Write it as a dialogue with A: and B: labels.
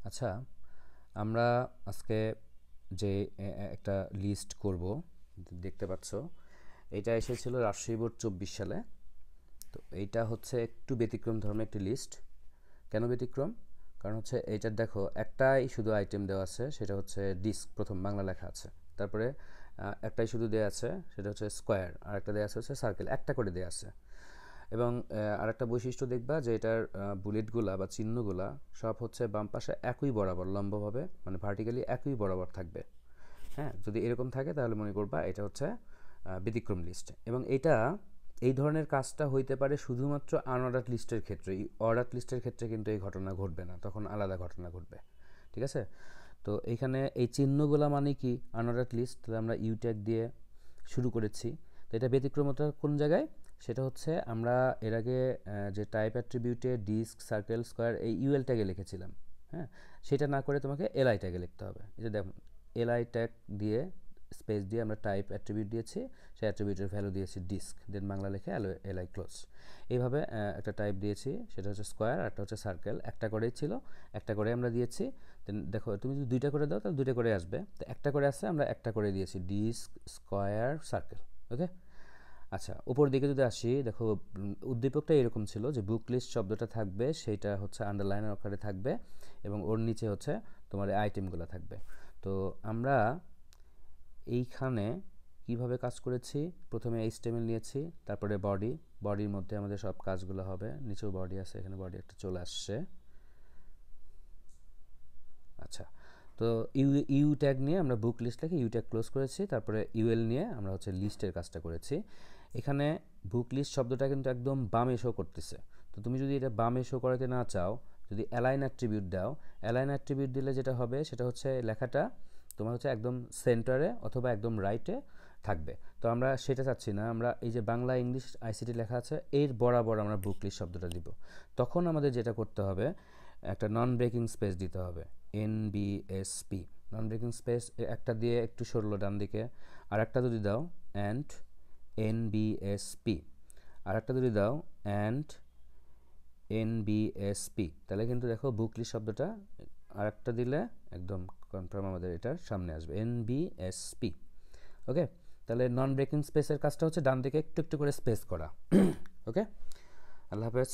A: আচ্ছা, আমরা আজকে যে একটা লিস্ট করব দেখতে পাচ্ছ, এটা এসেছিল রাজশাহী বোর্ড 24 সালে। তো এইটা হচ্ছে একটু ব্যতিক্রম ধর্মের একটি লিস্ট। কেন ব্যতিক্রম? কারণ হচ্ছে এইটার দেখো একটাই শুধু আইটেম দেওয়া আছে, সেটা হচ্ছে ডিস্ক, প্রথম বাংলা লেখা আছে। তারপরে একটাই শুধু দেওয়া আছে, সেটা হচ্ছে স্কোয়ার, আর একটা দেওয়া আছে হচ্ছে সার্কেল, একটা করে দেওয়া আছে। এবং আরেকটা বৈশিষ্ট্য দেখবা যে এটার বুলেটগুলা বা চিহ্নগুলা সব হচ্ছে বাম পাশে একই বরাবর, লম্বভাবে মানে ভার্টিক্যালি একই বরাবর থাকবে। হ্যাঁ, যদি এরকম থাকে তাহলে মনে করবা এটা হচ্ছে ব্যতিক্রম লিস্ট। এবং এটা এই ধরনের কাজটা হইতে পারে শুধুমাত্র আনঅর্ডার্ড লিস্টের ক্ষেত্রে। অর্ডার্ড লিস্টের ক্ষেত্রে কিন্তু এই ঘটনা ঘটবে না, তখন আলাদা ঘটনা ঘটবে। ঠিক আছে? তো এইখানে এই চিহ্নগুলা মানে কি আনঅর্ডার্ড লিস্ট, তাহলে আমরা ইউ ট্যাগ দিয়ে শুরু করেছি। তো এটা ব্যতিক্রমতা কোন জায়গায়? সেটা হচ্ছে আমরা এর আগে যে টাইপ অ্যাট্রিবিউটে ডিস্ক, সার্কেল, স্কোয়ার এই ইউএল ট্যাগে লিখেছিলাম। হ্যাঁ, সেটা না করে তোমাকে এলআই ট্যাগে লিখতে হবে। এই যে দেখুন, এলআই ট্যাগ দিয়ে স্পেস দিয়ে আমরা টাইপ অ্যাট্রিবিউট দিয়েছি, সেই অ্যাট্রিবিউটের ভ্যালু দিয়েছি ডিস্ক, দেন বাংলা লিখে এলআই ক্লোজ। এইভাবে একটা টাইপ দিয়েছি, সেটা হচ্ছে স্কোয়ার, আর একটা হচ্ছে সার্কেল। একটা করেই ছিল, একটা করে আমরা দিয়েছি। দেন দেখো, তুমি যদি দুইটা করে দাও তাহলে দুইটা করে আসবে, তো একটা করে আসছে, আমরা একটা করে দিয়েছি, ডিস্ক, স্কোয়ার, সার্কেল। ওকে। আচ্ছা, উপর দিকে যদি আসি, দেখো উদ্দীপকটা এরকম ছিল যে বুক লিস্ট শব্দটা থাকবে, সেইটা হচ্ছে আন্ডারলাইনের আকারে থাকবে, এবং ওর নিচে হচ্ছে তোমার আইটেমগুলো থাকবে। তো আমরা এইখানে কিভাবে কাজ করেছি, প্রথমে এইচটিএমএল নিয়েছি, তারপরে বডির মধ্যে আমাদের সব কাজগুলো হবে। নিচেও বডি আছে, এখানে বডি একটা চলে আসছে। আচ্ছা, তো ইউ ট্যাগ নিয়ে আমরা বুক লিস্ট লিখে ইউ ট্যাগ ক্লোজ করেছি, তারপরে ইউএল নিয়ে আমরা হচ্ছে লিস্টের কাজটা করেছি। এখানে বুক লিস্ট শব্দটা কিন্তু একদম বামে শো করতেছে। তো তুমি যদি এটা বামে শো করাতে না চাও, যদি অ্যালাইন অ্যাট্রিবিউট দাও, অ্যালাইন অ্যাট্রিবিউট দিলে যেটা হবে সেটা হচ্ছে লেখাটা তোমার হচ্ছে একদম সেন্টারে অথবা একদম রাইটে থাকবে। তো আমরা সেটা চাচ্ছি না, আমরা এই যে বাংলা ইংলিশ আইসিটি লেখা আছে এর বরাবর আমরা বুক লিস্ট শব্দটা দিব। তখন আমাদের যেটা করতে হবে, একটা নন ব্রেকিং স্পেস দিতে হবে, NBSP। নন ব্রেকিং স্পেস একটা দিয়ে একটু সরলো ডান দিকে, আর একটা যদি দাও অ্যান্ড NBSP, আর একটা যদি দাও অ্যান্ড NBSP, তাহলে কিন্তু দেখো বুক লিস্ট শব্দটা আর একটা দিলে একদম কনফার্ম আমাদের এটার সামনে আসবে, NBSP। ওকে, তাহলে নন ব্রেকিং স্পেসের কাজটা হচ্ছে ডান দিকে একটু একটু করে স্পেস করা। ওকে, আল্লাহ হাফেজ।